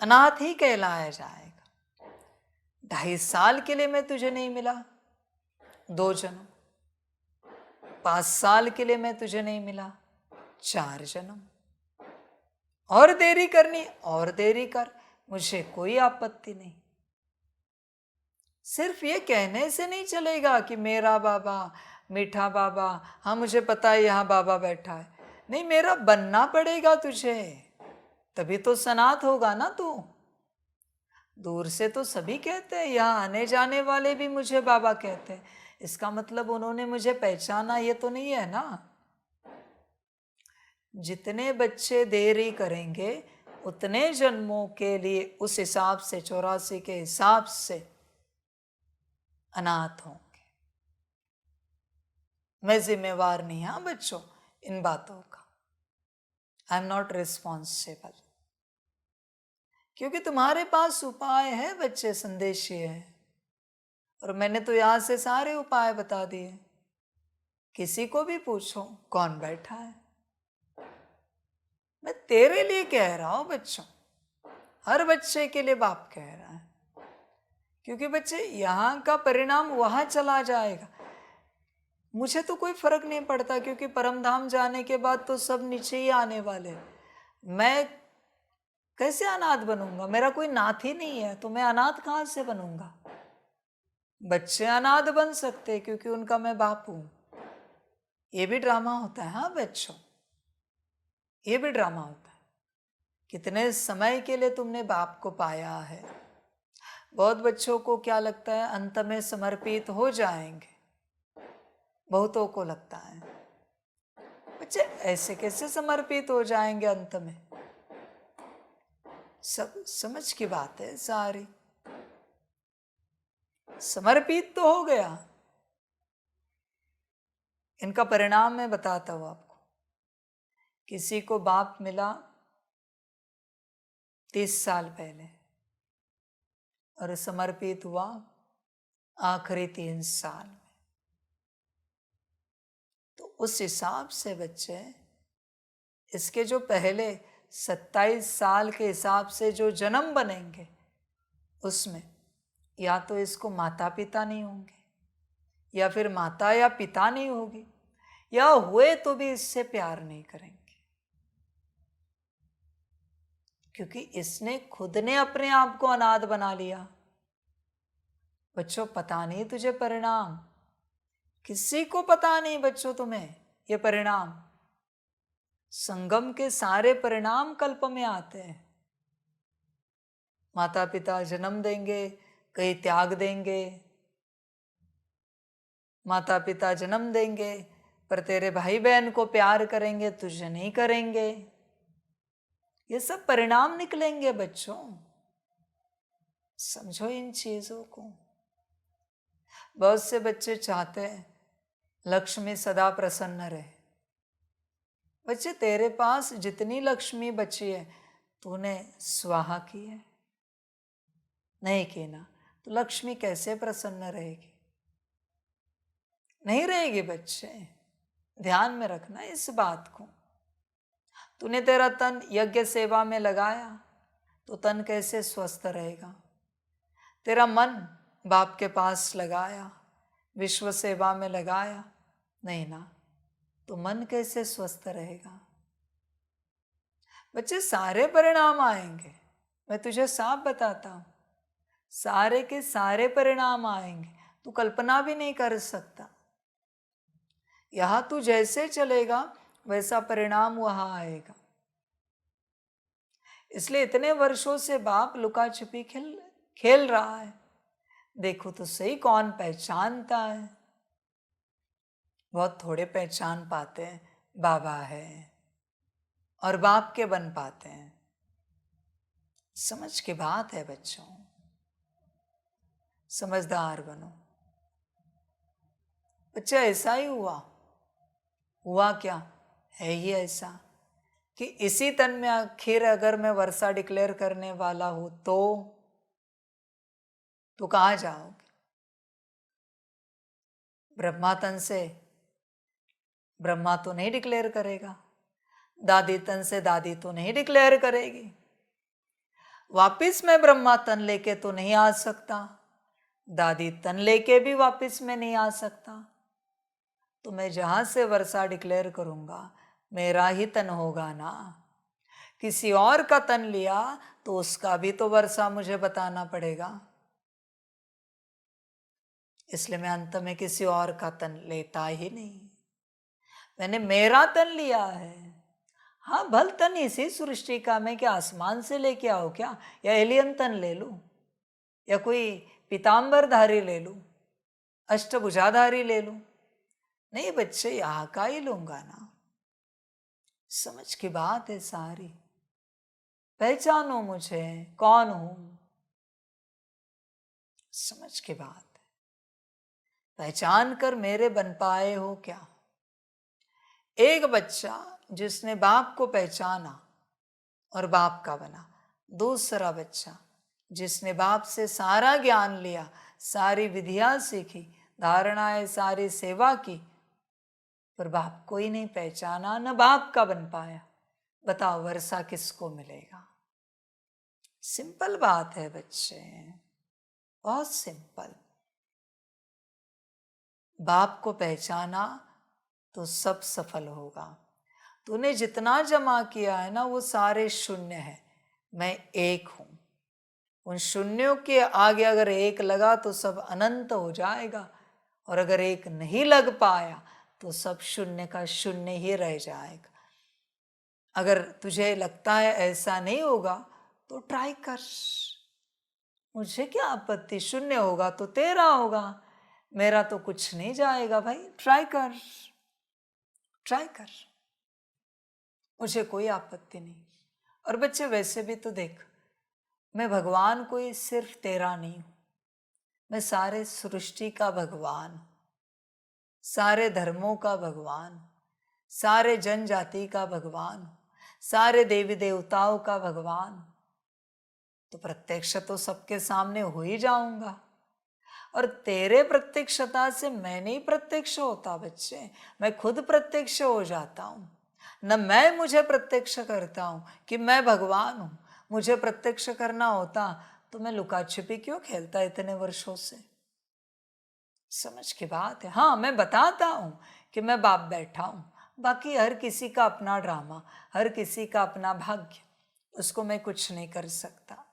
अनाथ ही कहलाया जाएगा। 2.5 साल के लिए मैं तुझे नहीं मिला, 2 जन्म। 5 साल के लिए मैं तुझे नहीं मिला, 4 जन्म। और देरी करनी और देरी कर, मुझे कोई आपत्ति नहीं। सिर्फ ये कहने से नहीं चलेगा कि मेरा बाबा, मीठा बाबा, हाँ मुझे पता है यहाँ बाबा बैठा है। नहीं, मेरा बनना पड़ेगा तुझे, तभी तो सनाथ होगा ना तू। दूर से तो सभी कहते हैं, यहाँ आने जाने वाले भी मुझे बाबा कहते हैं, इसका मतलब उन्होंने मुझे पहचाना ये तो नहीं है ना। जितने बच्चे देरी करेंगे उतने जन्मों के लिए उस हिसाब से 84 के हिसाब से अनाथ होंगे। मैं जिम्मेवार नहीं, हाँ बच्चों, इन बातों का। आई एम नॉट रिस्पॉन्सिबल, क्योंकि तुम्हारे पास उपाय है बच्चे, संदेश ये है। और मैंने तो यहां से सारे उपाय बता दिए। किसी को भी पूछो कौन बैठा है, मैं तेरे लिए कह रहा हूं बच्चों, हर बच्चे के लिए बाप कह रहा है। क्योंकि बच्चे यहाँ का परिणाम वहां चला जाएगा। मुझे तो कोई फर्क नहीं पड़ता, क्योंकि परम धाम जाने के बाद तो सब नीचे ही आने वाले। मैं कैसे अनाथ बनूंगा? मेरा कोई नाथ ही नहीं है, तो मैं अनाथ कहां से बनूंगा? बच्चे अनाथ बन सकते क्योंकि उनका मैं बाप हूं। ये भी ड्रामा होता है, हाँ बच्चों, ये भी ड्रामा होता है। कितने समय के लिए तुमने बाप को पाया है। बहुत बच्चों को क्या लगता है, अंत में समर्पित हो जाएंगे, बहुतों को लगता है। बच्चे ऐसे कैसे समर्पित हो जाएंगे अंत में? सब समझ की बात है सारी। समर्पित तो हो गया, इनका परिणाम मैं बताता हूं आपको। किसी को बाप मिला 30 साल पहले और समर्पित हुआ आखिरी 3 साल में, तो उस हिसाब से बच्चे इसके जो पहले 27 साल के हिसाब से जो जन्म बनेंगे, उसमें या तो इसको माता पिता नहीं होंगे, या फिर माता या पिता नहीं होगी, या हुए तो भी इससे प्यार नहीं करेंगे, क्योंकि इसने खुद ने अपने आप को अनाथ बना लिया। बच्चों पता नहीं तुझे परिणाम, किसी को पता नहीं बच्चों तुम्हें ये परिणाम। संगम के सारे परिणाम कल्प में आते हैं। माता पिता जन्म देंगे, कई त्याग देंगे। माता पिता जन्म देंगे पर तेरे भाई बहन को प्यार करेंगे, तुझे नहीं करेंगे। ये सब परिणाम निकलेंगे बच्चों, समझो इन चीजों को। बहुत से बच्चे चाहते हैं लक्ष्मी सदा प्रसन्न रहे। बच्चे तेरे पास जितनी लक्ष्मी बची है तूने स्वाहा की है, नहीं की ना, तो लक्ष्मी कैसे प्रसन्न रहेगी? नहीं रहेगी बच्चे, ध्यान में रखना इस बात को। तूने तेरा तन यज्ञ सेवा में लगाया तो तन कैसे स्वस्थ रहेगा? तेरा मन बाप के पास लगाया, विश्व सेवा में लगाया, नहीं ना, तो मन कैसे स्वस्थ रहेगा? बच्चे सारे परिणाम आएंगे, मैं तुझे साफ बताता हूं, सारे के सारे परिणाम आएंगे, तू कल्पना भी नहीं कर सकता। यहां तू जैसे चलेगा वैसा परिणाम वहां आएगा। इसलिए इतने वर्षों से बाप लुका छिपी खेल रहा है। देखो तो सही कौन पहचानता है। बहुत थोड़े पहचान पाते हैं बाबा है और बाप के बन पाते हैं। समझ की बात है बच्चों, समझदार बनो। बच्चा ऐसा ही हुआ क्या है ही ऐसा कि इसी तन में आखिर अगर मैं वर्षा डिक्लेयर करने वाला हूं तो कहां जाओगे? ब्रह्मा तन से ब्रह्मा तो नहीं डिक्लेयर करेगा, दादी तन से दादी तो नहीं डिक्लेयर करेगी, वापिस मैं ब्रह्मा तन लेके तो नहीं आ सकता, दादी तन लेके भी वापिस मैं नहीं आ सकता। तो मैं जहां से वर्षा डिक्लेयर करूंगा मेरा ही तन होगा ना। किसी और का तन लिया तो उसका भी तो वर्षा मुझे बताना पड़ेगा। इसलिए मैं अंत में किसी और का तन लेता ही नहीं, मैंने मेरा तन लिया है। हाँ, भल तन इसी सृष्टि का मैं क्या आसमान से लेके आओ क्या, या एलियन तन ले लूं, या कोई पीतांबरधारी ले लूं, अष्टभुजाधारी ले लूं? नहीं बच्चे, यहां का ही लूंगा ना। समझ की बात है सारी। पहचानो मुझे कौन हूं, समझ की बात है। पहचान कर मेरे बन पाए हो क्या? एक बच्चा जिसने बाप को पहचाना और बाप का बना, दूसरा बच्चा जिसने बाप से सारा ज्ञान लिया, सारी विधियां सीखी, धारणाएं सारी सेवा की, पर बाप को ही नहीं पहचाना, न बाप का बन पाया। बताओ वर्षा किसको मिलेगा? सिंपल बात है बच्चे, बहुत सिंपल। बाप को पहचाना तो सब सफल होगा। तूने जितना जमा किया है ना वो सारे शून्य है, मैं एक हूं। उन शून्यों के आगे अगर एक लगा तो सब अनंत हो जाएगा, और अगर एक नहीं लग पाया तो सब शून्य का शून्य ही रह जाएगा। अगर तुझे लगता है ऐसा नहीं होगा तो ट्राई कर, मुझे क्या आपत्ति, शून्य होगा तो तेरा होगा, मेरा तो कुछ नहीं जाएगा भाई। ट्राई कर, मुझे कोई आपत्ति नहीं। और बच्चे वैसे भी तो देख, मैं भगवान कोई सिर्फ तेरा नहीं हूं, मैं सारे सृष्टि का भगवान हूं, सारे धर्मों का भगवान, सारे जनजाति का भगवान, सारे देवी देवताओं का भगवान। तो प्रत्यक्ष तो सबके सामने हो ही जाऊंगा। और तेरे प्रत्यक्षता से मैं नहीं प्रत्यक्ष होता बच्चे, मैं खुद प्रत्यक्ष हो जाता हूं। न मैं मुझे प्रत्यक्ष करता हूं कि मैं भगवान हूं। मुझे प्रत्यक्ष करना होता तो मैं लुका छिपी क्यों खेलता इतने वर्षों से? समझ की बात है। हाँ, मैं बताता हूं कि मैं बाप बैठा हूं, बाकी हर किसी का अपना ड्रामा, हर किसी का अपना भाग्य, उसको मैं कुछ नहीं कर सकता,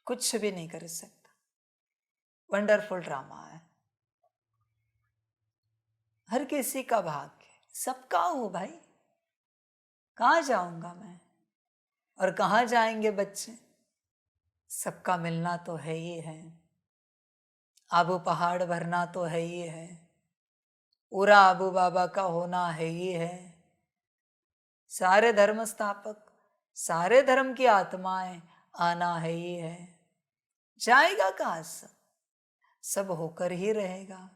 कुछ भी नहीं कर सकता। वंडरफुल ड्रामा है, हर किसी का भाग्य, सबका हूं भाई। कहाँ जाऊंगा मैं और कहाँ जाएंगे बच्चे? सबका मिलना तो है ही है, आबू पहाड़ भरना तो है ही है, पूरा आबू बाबा का होना है ही है। सारे धर्म स्थापक, सारे धर्म की आत्माएं आना है ही है। जाएगा कहाँ सब होकर ही रहेगा।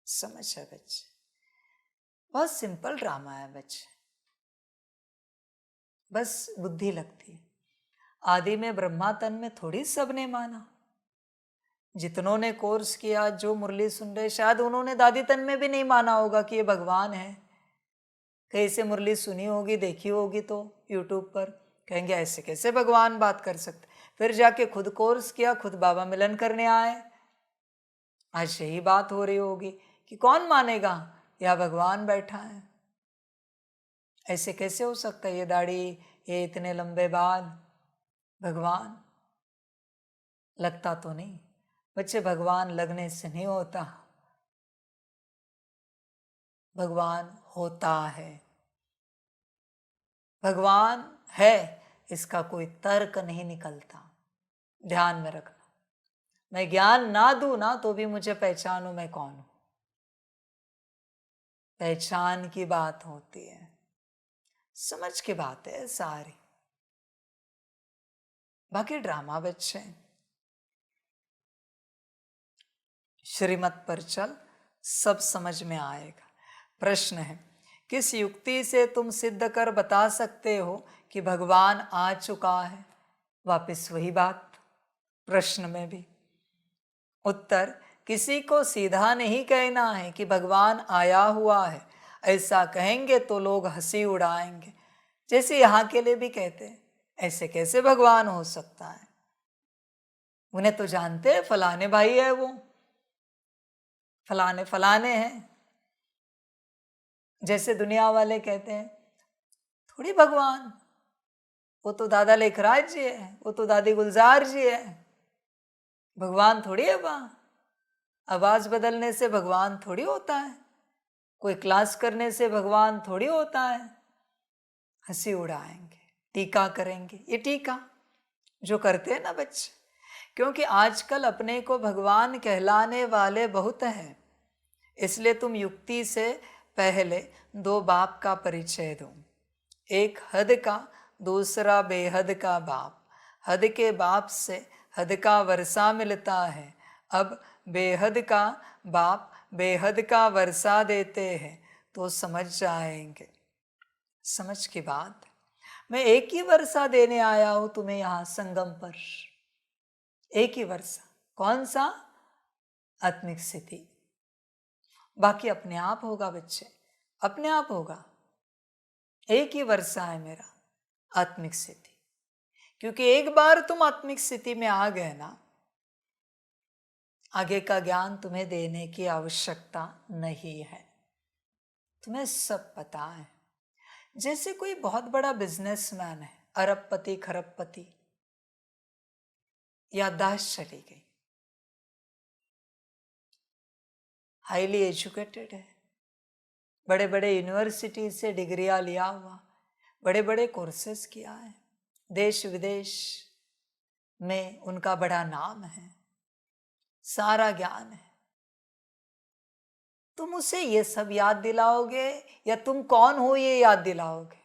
समझ है बच्चे, बहुत सिंपल ड्रामा है बच्चे, बस बुद्धि लगती है। आदि में ब्रह्मा तन में थोड़ी सबने माना। जितनों ने कोर्स किया, जो मुरली सुन रहे, शायद उन्होंने दादी तन में भी नहीं माना होगा कि ये भगवान है। कहीं से मुरली सुनी होगी, देखी होगी तो यूट्यूब पर, कहेंगे ऐसे कैसे भगवान बात कर सकते। फिर जाके खुद कोर्स किया, खुद बाबा मिलन करने आए, आज यही बात हो रही होगी कि कौन मानेगा यह भगवान बैठा है। ऐसे कैसे हो सकता है, ये दाढ़ी, ये इतने लंबे बाल, भगवान? लगता तो नहीं बच्चे, भगवान लगने से नहीं होता, भगवान होता है। भगवान है, इसका कोई तर्क नहीं निकलता। ध्यान में रखना, मैं ज्ञान ना दूं ना तो भी मुझे पहचानो मैं कौन हूं। पहचान की बात होती है, समझ की बात है सारी। बाकी ड्रामा बच्चे, श्रीमत पर चल, सब समझ में आएगा। प्रश्न है, किस युक्ति से तुम सिद्ध कर बता सकते हो कि भगवान आ चुका है? वापस वही बात, प्रश्न में भी उत्तर, किसी को सीधा नहीं कहना है कि भगवान आया हुआ है। ऐसा कहेंगे तो लोग हंसी उड़ाएंगे, जैसे यहाँ के लिए भी कहते हैं ऐसे कैसे भगवान हो सकता है, उन्हें तो जानते हैं फलाने भाई है, वो फलाने फलाने हैं। जैसे दुनिया वाले कहते हैं थोड़ी भगवान, वो तो दादा लेखराज जी है, वो तो दादी गुलजार जी है, भगवान थोड़ी है वहाँ। आवाज बदलने से भगवान थोड़ी होता है, कोई क्लास करने से भगवान थोड़ी होता है। हंसी उड़ाएंगे, टीका करेंगे, ये टीका जो करते हैं ना बच्चे, क्योंकि आजकल अपने को भगवान कहलाने वाले बहुत हैं। इसलिए तुम युक्ति से पहले दो बाप का परिचय दो, एक हद का, दूसरा बेहद का बाप। हद के बाप से हद का वर्षा मिलता है, अब बेहद का बाप बेहद का वर्षा देते हैं तो समझ जाएंगे। समझ की बात, मैं एक ही वर्षा देने आया हूं तुम्हें यहाँ संगम पर, एक ही वर्षा। कौन सा? आत्मिक स्थिति। बाकी अपने आप होगा बच्चे, अपने आप होगा। एक ही वर्षा है मेरा, आत्मिक स्थिति। क्योंकि एक बार तुम आत्मिक स्थिति में आ गए ना, आगे का ज्ञान तुम्हें देने की आवश्यकता नहीं है, तुम्हें सब पता है। जैसे कोई बहुत बड़ा बिजनेसमैन है, अरबपति खरबपति, याददाश्त चली गई, हाईली एजुकेटेड है, बड़े बड़े यूनिवर्सिटी से डिग्रियां लिया हुआ, बड़े बड़े कोर्सेस किया है, देश विदेश में उनका बड़ा नाम है, सारा ज्ञान है। तुम उसे ये सब याद दिलाओगे या तुम कौन हो ये याद दिलाओगे?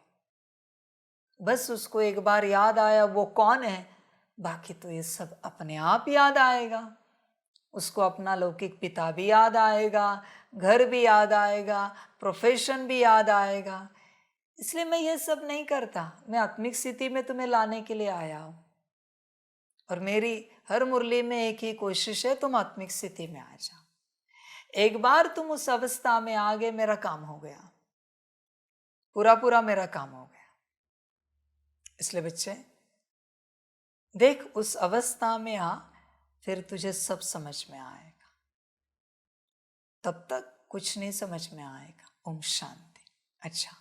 बस उसको एक बार याद आया वो कौन है, बाकी तो ये सब अपने आप याद आएगा। उसको अपना लौकिक पिता भी याद आएगा, घर भी याद आएगा, प्रोफेशन भी याद आएगा। इसलिए मैं ये सब नहीं करता, मैं आत्मिक स्थिति में तुम्हें लाने के लिए आया हूं। और मेरी हर मुरली में एक ही कोशिश है, तुम आत्मिक स्थिति में आ जाओ। एक बार तुम उस अवस्था में आ गए, मेरा काम हो गया, पूरा पूरा मेरा काम हो गया। इसलिए बच्चे देख, उस अवस्था में आ, फिर तुझे सब समझ में आएगा, तब तक कुछ नहीं समझ में आएगा। ओम शांति। अच्छा,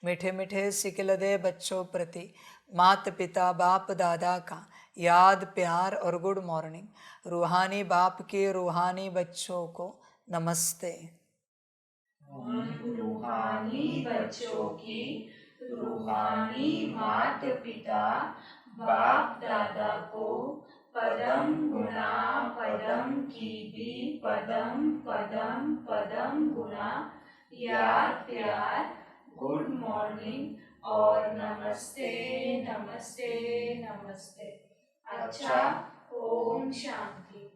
मीठे मीठे सिकल दे बच्चों प्रति मात पिता बाप दादा का याद प्यार और गुड मॉर्निंग। रूहानी बाप के रूहानी बच्चों को नमस्ते। रूहानी बच्चों की रूहानी मात पिता बाप दादा को पदम गुना पदम की भी पदम पदम पदम गुना याद प्यार गुड मॉर्निंग और नमस्ते नमस्ते नमस्ते। अच्छा, ओम शांति।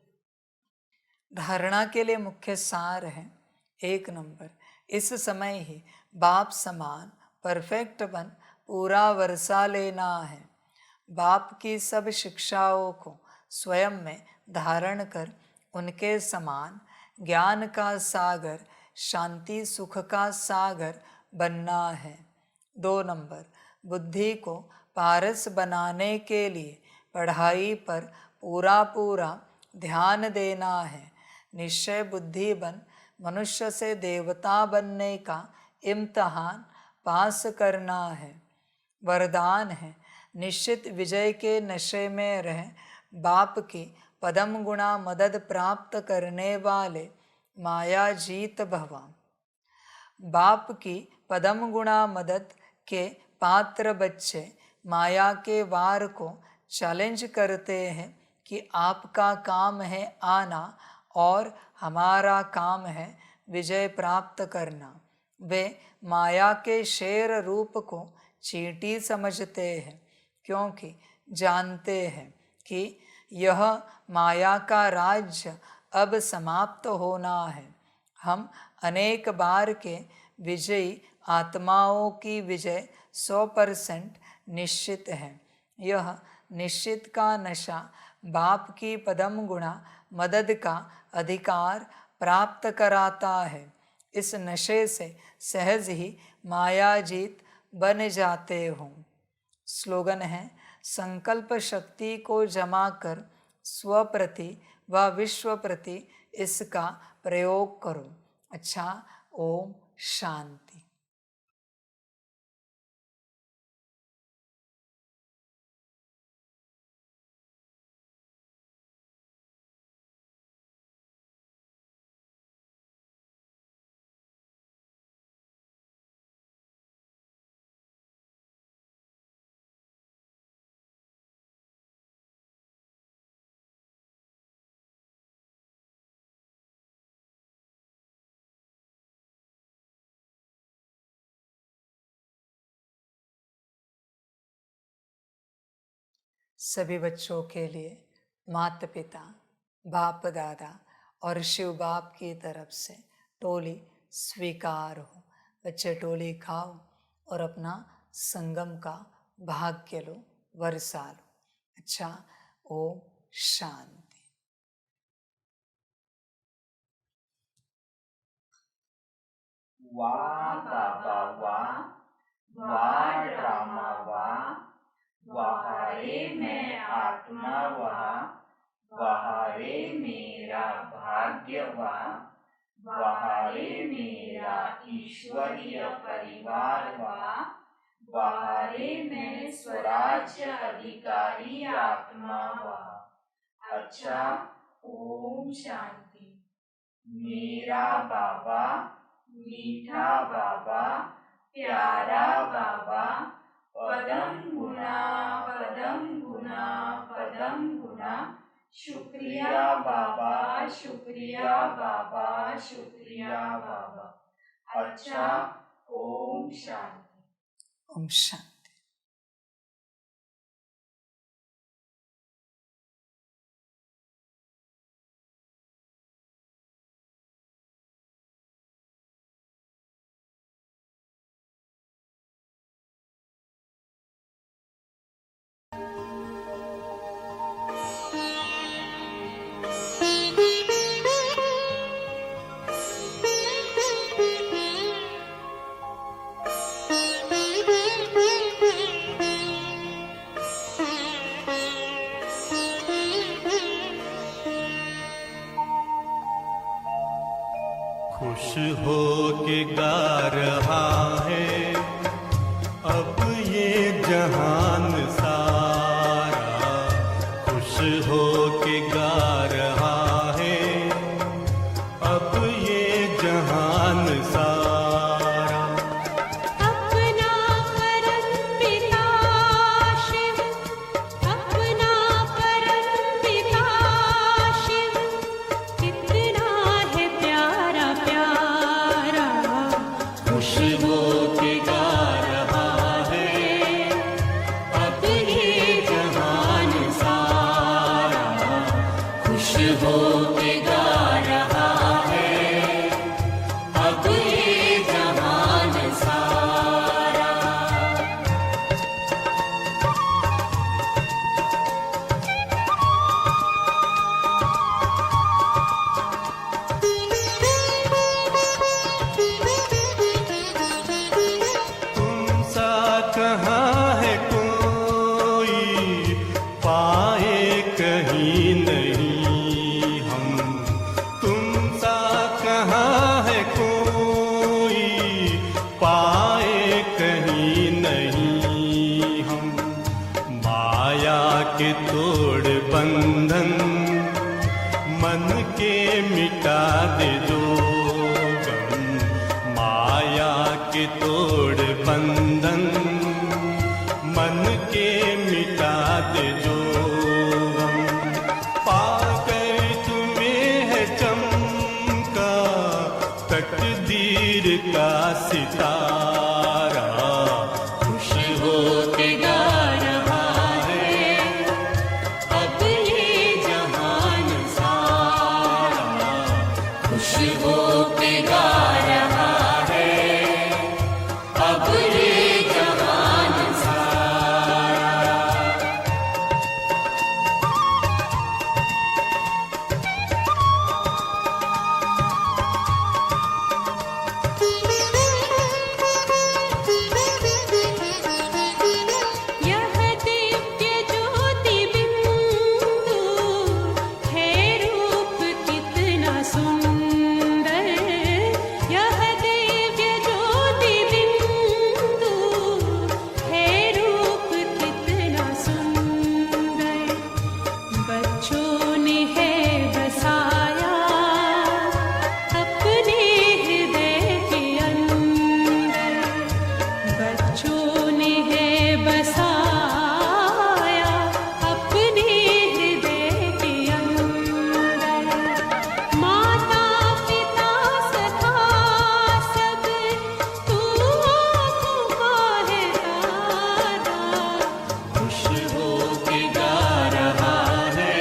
धारणा के लिए मुख्य सार है, 1 नंबर, इस समय ही बाप समान परफेक्ट बन पूरा वर्षा लेना है। बाप की सब शिक्षाओं को स्वयं में धारण कर उनके समान ज्ञान का सागर, शांति सुख का सागर बनना है। 2 नंबर, बुद्धि को पारस बनाने के लिए पढ़ाई पर पूरा पूरा ध्यान देना है। निश्चय बुद्धि बन मनुष्य से देवता बनने का इम्तहान पास करना है। वरदान है निश्चित विजय के नशे में रह बाप की पदम गुणा मदद प्राप्त करने वाले माया जीत भवा। बाप की पदम गुणा मदद के पात्र बच्चे माया के वार को चैलेंज करते हैं कि आपका काम है आना और हमारा काम है विजय प्राप्त करना। वे माया के शेर रूप को चींटी समझते हैं क्योंकि जानते हैं कि यह माया का राज्य अब समाप्त होना है। हम अनेक बार के विजयी आत्माओं की विजय 100% निश्चित है। यह निश्चित का नशा बाप की पदम गुणा मदद का अधिकार प्राप्त कराता है। इस नशे से सहज ही माया जीत बन जाते हो। स्लोगन है संकल्प शक्ति को जमा कर स्व प्रति व विश्व प्रति इसका प्रयोग करो। अच्छा, ओम शांति। सभी बच्चों के लिए माता पिता, बाप दादा और शिव बाप की तरफ से टोली स्वीकार हो। बच्चे टोली खाओ और अपना संगम का भाग्य लो, वर्षा लो। अच्छा, ओम शांति। वाह बाबा वाह, वाह रामा वाह, वाह रे मैं आत्मा वाह, वाह रे मेरा भाग्य वाह, वाह रे मेरा ईश्वरीय परिवार वाह, वाह रे मैं स्वराज्य अधिकारी आत्मा वाह। अच्छा, ओम शांति। मेरा बाबा, मीठा बाबा, प्यारा बाबा, पदम गुना पदम गुना पदम गुना, शुक्रिया बाबा, शुक्रिया बाबा, शुक्रिया बाबा। अच्छा, ओम शांति। ओम शांति। खुश हो के गा रहा है अब ये जहान सारा, खुश हो के गा रहा है अब ये जहान सारा। अपना परम पिता शिव, अपना परम पिता शिव, कितना है प्यारा प्यारा। खुश हो के गा रहा है अब ये जहान सारा, खुश हो के गा रहा है अब ये जहान सारा। तुम सा कहाँ है कोई, पाए कहीं नहीं हम सितारा खुश हो के गा रहा है अब ये जहान सारा खुश हो के गा रहा है अब ये जहान सारा यह दिव्य ज्योति बिंदु है रूप कितना सुंदर। यह दिव्य ज्योति बिंदु है रूप कितना सुंदर। बच्चों ने है बसाया अपने हृदय के अंदर। बच्चों ने है बसाया अपने हृदय के अंदर। माता पिता सखा सब तू आँखों का है तारा। खुश हो के गा रहा है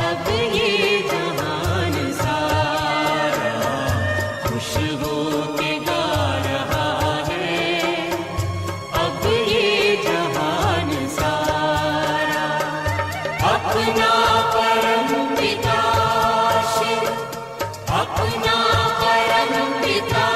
अब ये जहान सारा खुश हो के गा रहा है अब ये जहान सारा अपना परम पिता शिव अपना परम पिता